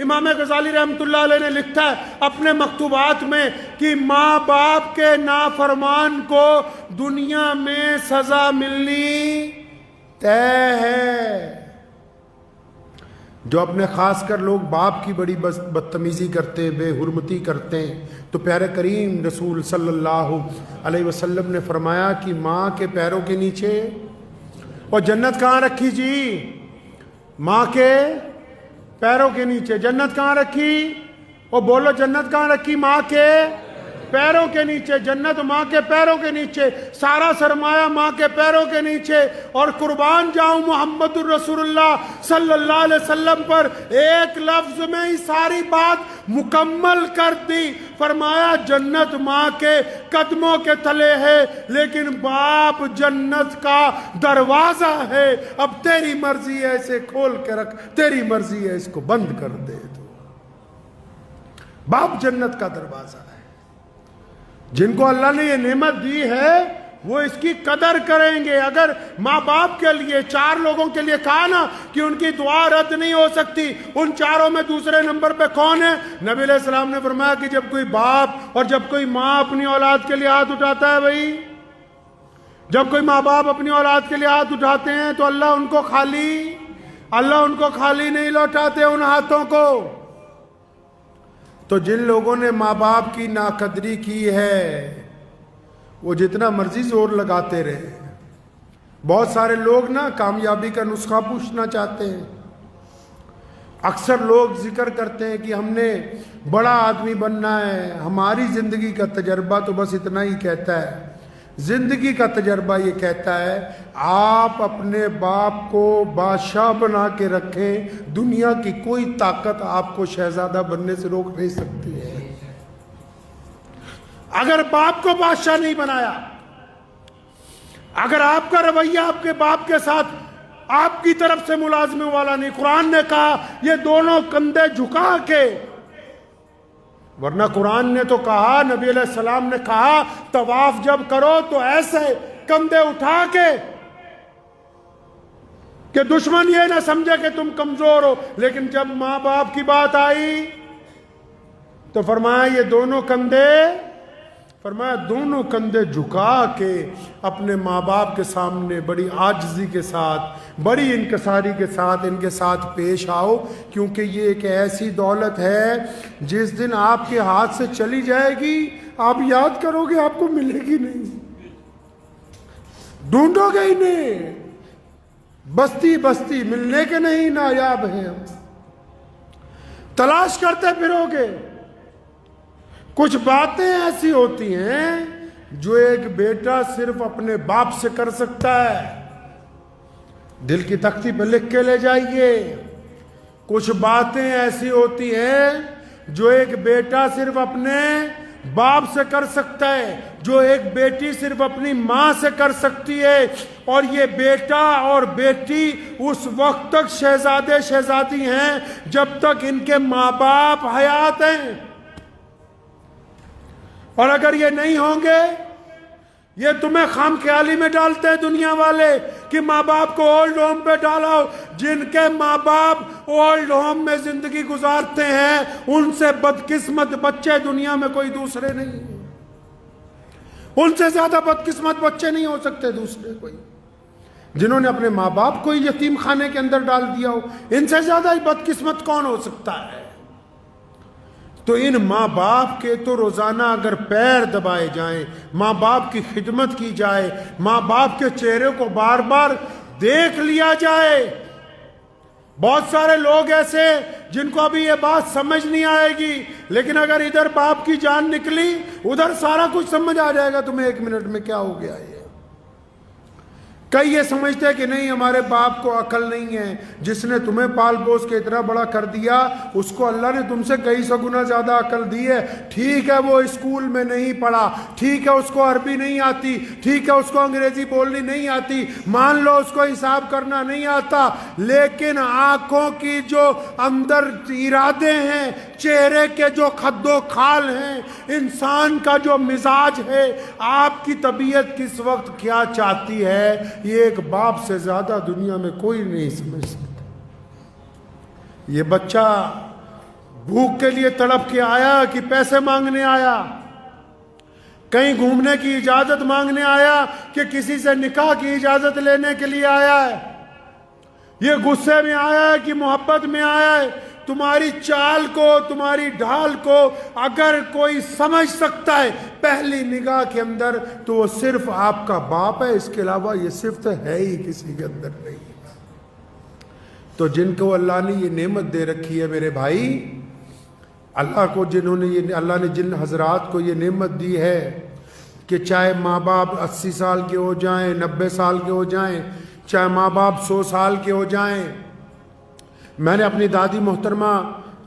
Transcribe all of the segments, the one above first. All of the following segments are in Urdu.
امام غزالی رحمۃ اللہ علیہ نے لکھا ہے اپنے مکتوبات میں کہ ماں باپ کے نافرمان کو دنیا میں سزا ملنی طے ہے۔ جو اپنے خاص کر لوگ باپ کی بڑی بدتمیزی کرتے، بے حرمتی کرتے ہیں، تو پیارے کریم رسول صلی اللہ علیہ وسلم نے فرمایا کہ ماں کے پیروں کے نیچے، اور جنت کہاں رکھی جی؟ ماں کے پیروں کے نیچے۔ جنت کہاں رکھی؟ اور بولو جنت کہاں رکھی؟ ماں کے پیروں کے نیچے۔ جنت ماں کے پیروں کے نیچے، سارا سرمایہ ماں کے پیروں کے نیچے۔ اور قربان جاؤں محمد الرسول اللہ صلی اللہ علیہ وسلم پر، ایک لفظ میں ہی ساری بات مکمل کر دی۔ فرمایا جنت ماں کے قدموں کے تلے ہے، لیکن باپ جنت کا دروازہ ہے۔ اب تیری مرضی ہے اسے کھول کے رکھ، تیری مرضی ہے اس کو بند کر دے۔ تو باپ جنت کا دروازہ ہے۔ جن کو اللہ نے یہ نعمت دی ہے وہ اس کی قدر کریں گے۔ اگر ماں باپ کے لیے، چار لوگوں کے لیے کہا نا کہ ان کی دعا رد نہیں ہو سکتی، ان چاروں میں دوسرے نمبر پہ کون ہے؟ نبی علیہ السلام نے فرمایا کہ جب کوئی باپ اور جب کوئی ماں اپنی اولاد کے لیے ہاتھ اٹھاتا ہے، بھائی جب کوئی ماں باپ اپنی اولاد کے لیے ہاتھ اٹھاتے ہیں تو اللہ ان کو خالی نہیں لوٹاتے ان ہاتھوں کو۔ تو جن لوگوں نے ماں باپ کی ناقدری کی ہے وہ جتنا مرضی زور لگاتے رہے۔ بہت سارے لوگ نا کامیابی کا نسخہ پوچھنا چاہتے ہیں۔ اکثر لوگ ذکر کرتے ہیں کہ ہم نے بڑا آدمی بننا ہے، ہماری زندگی کا تجربہ تو بس اتنا ہی کہتا ہے۔ زندگی کا تجربہ یہ کہتا ہے آپ اپنے باپ کو بادشاہ بنا کے رکھیں، دنیا کی کوئی طاقت آپ کو شہزادہ بننے سے روک نہیں سکتی ہے۔ اگر باپ کو بادشاہ نہیں بنایا، اگر آپ کا رویہ آپ کے باپ کے ساتھ آپ کی طرف سے ملازموں والا نہیں، قرآن نے کہا یہ دونوں کندھے جھکا کے، ورنہ قرآن نے تو کہا، نبی علیہ السلام نے کہا طواف جب کرو تو ایسے کندھے اٹھا کے کہ دشمن یہ نہ سمجھے کہ تم کمزور ہو۔ لیکن جب ماں باپ کی بات آئی تو فرمایا یہ دونوں کندھے جھکا کے اپنے ماں باپ کے سامنے بڑی عاجزی کے ساتھ، بڑی انکساری کے ساتھ ان کے ساتھ پیش آؤ، کیونکہ یہ ایک ایسی دولت ہے جس دن آپ کے ہاتھ سے چلی جائے گی آپ یاد کرو گے آپ کو ملے گی نہیں، ڈھونڈو گے ہی نہیں، بستی بستی ملنے کے نہیں نایاب ہیں ہم، تلاش کرتے پھرو گے۔ کچھ باتیں ایسی ہوتی ہیں جو ایک بیٹا صرف اپنے باپ سے کر سکتا ہے، دل کی تختی پہ لکھ کے لے جائیے۔ کچھ باتیں ایسی ہوتی ہیں جو ایک بیٹا صرف اپنے باپ سے کر سکتا ہے، جو ایک بیٹی صرف اپنی ماں سے کر سکتی ہے، اور یہ بیٹا اور بیٹی اس وقت تک شہزادے شہزادی ہیں جب تک ان کے ماں باپ حیات ہیں، اور اگر یہ نہیں ہوں گے، یہ تمہیں خام خیالی میں ڈالتے ہیں دنیا والے کہ ماں باپ کو اولڈ ہوم پہ ڈالاؤ۔ جن کے ماں باپ اولڈ ہوم میں زندگی گزارتے ہیں ان سے بدقسمت بچے دنیا میں کوئی دوسرے نہیں ہیں، ان سے زیادہ بدقسمت بچے نہیں ہو سکتے دوسرے کوئی، جنہوں نے اپنے ماں باپ کو یتیم خانے کے اندر ڈال دیا ہو، ان سے زیادہ ہی بدقسمت کون ہو سکتا ہے؟ تو ان ماں باپ کے تو روزانہ اگر پیر دبائے جائیں، ماں باپ کی خدمت کی جائے، ماں باپ کے چہرے کو بار بار دیکھ لیا جائے۔ بہت سارے لوگ ایسے جن کو ابھی یہ بات سمجھ نہیں آئے گی، لیکن اگر ادھر باپ کی جان نکلی ادھر سارا کچھ سمجھ آ جائے گا تمہیں ایک منٹ میں کیا ہو گیا یہ۔ کئی یہ سمجھتے ہیں کہ نہیں ہمارے باپ کو عقل نہیں ہے، جس نے تمہیں پال پوس کے اتنا بڑا کر دیا اس کو اللہ نے تم سے کئی سو گنا زیادہ عقل دی ہے۔ ٹھیک ہے وہ اسکول میں نہیں پڑھا، ٹھیک ہے اس کو عربی نہیں آتی، ٹھیک ہے اس کو انگریزی بولنی نہیں آتی، مان لو اس کو حساب کرنا نہیں آتا، لیکن آنکھوں کی جو اندر ارادے ہیں، چہرے کے جو خد و خال ہیں، انسان کا جو مزاج ہے، آپ کی طبیعت کس وقت کیا چاہتی ہے، یہ ایک باپ سے زیادہ دنیا میں کوئی نہیں سمجھ سکتا۔ یہ بچہ بھوک کے لیے تڑپ کے آیا کہ پیسے مانگنے آیا؟ کہیں گھومنے کی اجازت مانگنے آیا کہ کسی سے نکاح کی اجازت لینے کے لیے آیا ہے؟ یہ غصے میں آیا ہے کہ محبت میں آیا ہے؟ تمہاری چال کو، تمہاری ڈھال کو اگر کوئی سمجھ سکتا ہے پہلی نگاہ کے اندر تو وہ صرف آپ کا باپ ہے، اس کے علاوہ یہ صفت ہے ہی کسی کے اندر نہیں۔ تو جن کو اللہ نے یہ نعمت دے رکھی ہے میرے بھائی، اللہ نے جن حضرات کو یہ نعمت دی ہے کہ چاہے ماں باپ 80 سال کے ہو جائیں، 90 سال کے ہو جائیں، چاہے ماں باپ 100 سال کے ہو جائیں۔ میں نے اپنی دادی محترمہ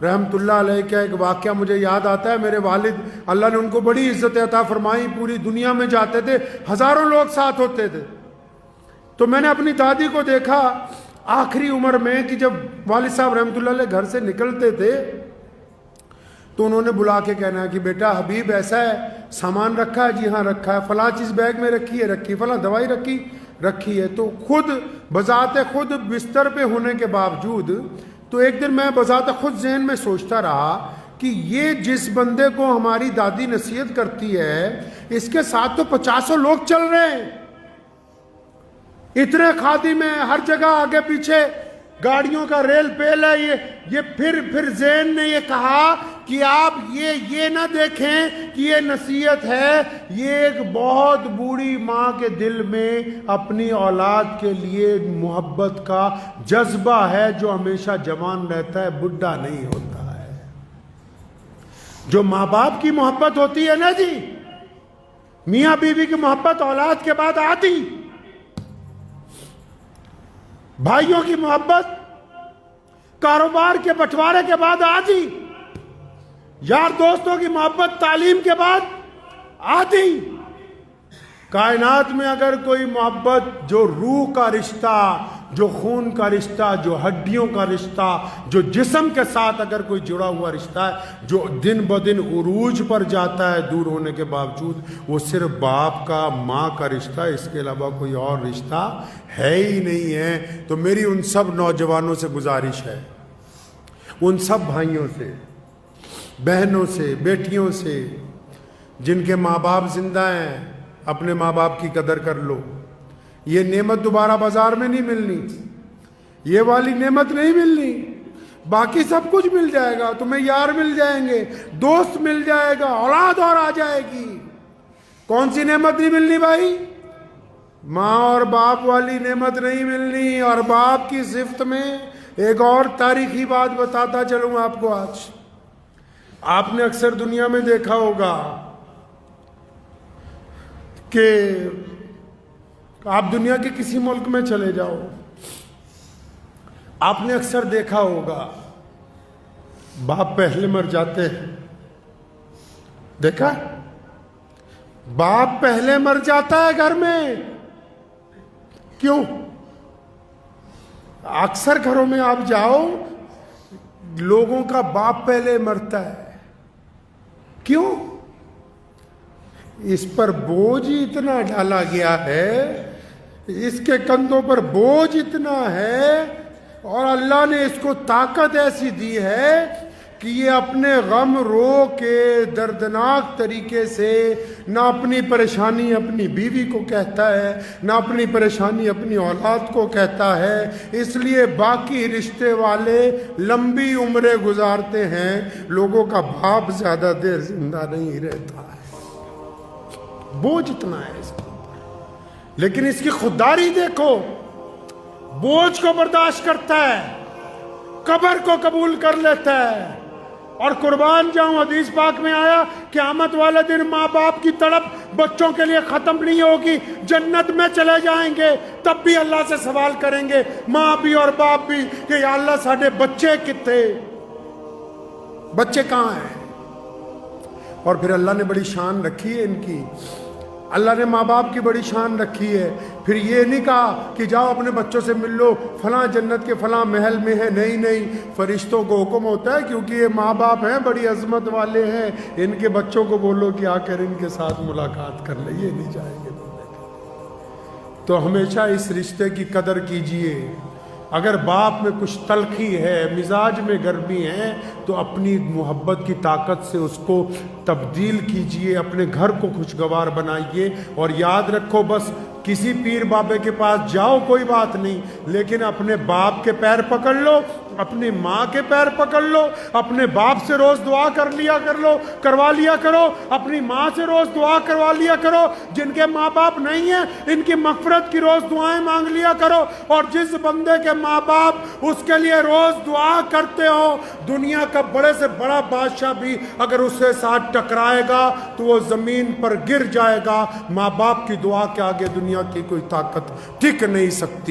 رحمت اللہ علیہ کا ایک واقعہ مجھے یاد آتا ہے۔ میرے والد، اللہ نے ان کو بڑی عزت عطا فرمائی، پوری دنیا میں جاتے تھے، ہزاروں لوگ ساتھ ہوتے تھے۔ تو میں نے اپنی دادی کو دیکھا آخری عمر میں کہ جب والد صاحب رحمت اللہ علیہ گھر سے نکلتے تھے تو انہوں نے بلا کے کہنا کہ بیٹا حبیب ایسا ہے، سامان رکھا ہے؟ جی ہاں رکھا ہے۔ فلاں چیز بیگ میں رکھی ہے؟ رکھی۔ فلاں دوائی رکھی ہے۔ تو خود بذات خود بستر پہ ہونے کے باوجود، تو ایک دن میں بذات خود ذہن میں سوچتا رہا کہ یہ جس بندے کو ہماری دادی نصیحت کرتی ہے اس کے ساتھ تو 50 لوگ چل رہے ہیں، اتنے خادم ہیں، ہر جگہ آگے پیچھے گاڑیوں کا ریل پیل ہے۔ یہ پھر ذہن نے یہ کہا کہ آپ یہ نہ دیکھیں کہ یہ نصیحت ہے، یہ ایک بہت بوڑھی ماں کے دل میں اپنی اولاد کے لیے محبت کا جذبہ ہے جو ہمیشہ جوان رہتا ہے، بڈھا نہیں ہوتا ہے۔ جو ماں باپ کی محبت ہوتی ہے نا جی، میاں بیوی کی محبت اولاد کے بعد آتی، بھائیوں کی محبت کاروبار کے بٹوارے کے بعد آتی، یار دوستوں کی محبت تعلیم کے بعد آتی۔ کائنات میں اگر کوئی محبت جو روح کا رشتہ، جو خون کا رشتہ، جو ہڈیوں کا رشتہ، جو جسم کے ساتھ اگر کوئی جڑا ہوا رشتہ ہے جو دن بدن عروج پر جاتا ہے دور ہونے کے باوجود، وہ صرف باپ کا، ماں کا رشتہ، اس کے علاوہ کوئی اور رشتہ ہے ہی نہیں ہے۔ تو میری ان سب نوجوانوں سے گزارش ہے، ان سب بھائیوں سے، بہنوں سے، بیٹیوں سے جن کے ماں باپ زندہ ہیں، اپنے ماں باپ کی قدر کر لو۔ یہ نعمت دوبارہ بازار میں نہیں ملنی، یہ والی نعمت نہیں ملنی۔ باقی سب کچھ مل جائے گا، تمہیں یار مل جائیں گے، دوست مل جائے گا، اولاد اور آ جائے گی۔ کون سی نعمت نہیں ملنی بھائی؟ ماں اور باپ والی نعمت نہیں ملنی۔ اور باپ کی صفت میں ایک اور تاریخی بات بتاتا چلوں آپ کو۔ آج آپ نے اکثر دنیا میں دیکھا ہوگا کہ آپ دنیا کے کسی ملک میں چلے جاؤ، آپ نے اکثر دیکھا ہوگا باپ پہلے مر جاتے ہیں۔ دیکھا؟ باپ پہلے مر جاتا ہے گھر میں۔ کیوں؟ اکثر گھروں میں آپ جاؤ، لوگوں کا باپ پہلے مرتا ہے۔ کیوں؟ اس پر بوجھ ہی اتنا ڈالا گیا ہے، اس کے کندھوں پر بوجھ اتنا ہے، اور اللہ نے اس کو طاقت ایسی دی ہے کہ یہ اپنے غم رو کے دردناک طریقے سے نہ اپنی پریشانی اپنی بیوی کو کہتا ہے، نہ اپنی پریشانی اپنی اولاد کو کہتا ہے۔ اس لیے باقی رشتے والے لمبی عمریں گزارتے ہیں، لوگوں کا باپ زیادہ دیر زندہ نہیں رہتا ہے۔ بوجھ اتنا ہے اس کو، لیکن اس کی خودداری دیکھو، بوجھ کو برداشت کرتا ہے، قبر کو قبول کر لیتا ہے۔ اور قربان جاؤں، حدیث پاک میں آیا قیامت والے دن ماں باپ کی تڑپ بچوں کے لیے ختم نہیں ہوگی، جنت میں چلے جائیں گے تب بھی اللہ سے سوال کریں گے، ماں بھی اور باپ بھی، کہ یا اللہ ساڈے بچے کتنے، بچے کہاں ہیں؟ اور پھر اللہ نے بڑی شان رکھی ہے ان کی، اللہ نے ماں باپ کی بڑی شان رکھی ہے۔ پھر یہ نہیں کہا کہ جاؤ اپنے بچوں سے مل لو، فلاں جنت کے فلاں محل میں ہے، نہیں، فرشتوں کو حکم ہوتا ہے کیونکہ یہ ماں باپ ہیں، بڑی عظمت والے ہیں، ان کے بچوں کو بولو کہ آ کر ان کے ساتھ ملاقات کر لیں، یہ نہیں جائیں گے۔ تو ہمیشہ اس رشتے کی قدر کیجئے، اگر باپ میں کچھ تلخی ہے، مزاج میں گرمی ہے، تو اپنی محبت کی طاقت سے اس کو تبدیل کیجئے، اپنے گھر کو خوشگوار بنائیے۔ اور یاد رکھو، بس کسی پیر بابے کے پاس جاؤ کوئی بات نہیں، لیکن اپنے باپ کے پیر پکڑ لو، اپنی ماں کے پیر پکڑ لو، اپنے باپ سے روز دعا کروا لیا کرو، اپنی ماں سے روز دعا کروا لیا کرو، جن کے ماں باپ نہیں ہیں ان کی مغفرت کی روز دعائیں مانگ لیا کرو۔ اور جس بندے کے ماں باپ اس کے لیے روز دعا کرتے ہو، دنیا کا بڑے سے بڑا بادشاہ بھی اگر اس کے ساتھ ٹکرائے گا تو وہ زمین پر گر جائے گا۔ ماں باپ کی دعا کے آگے دنیا کی کوئی طاقت ٹک نہیں سکتی۔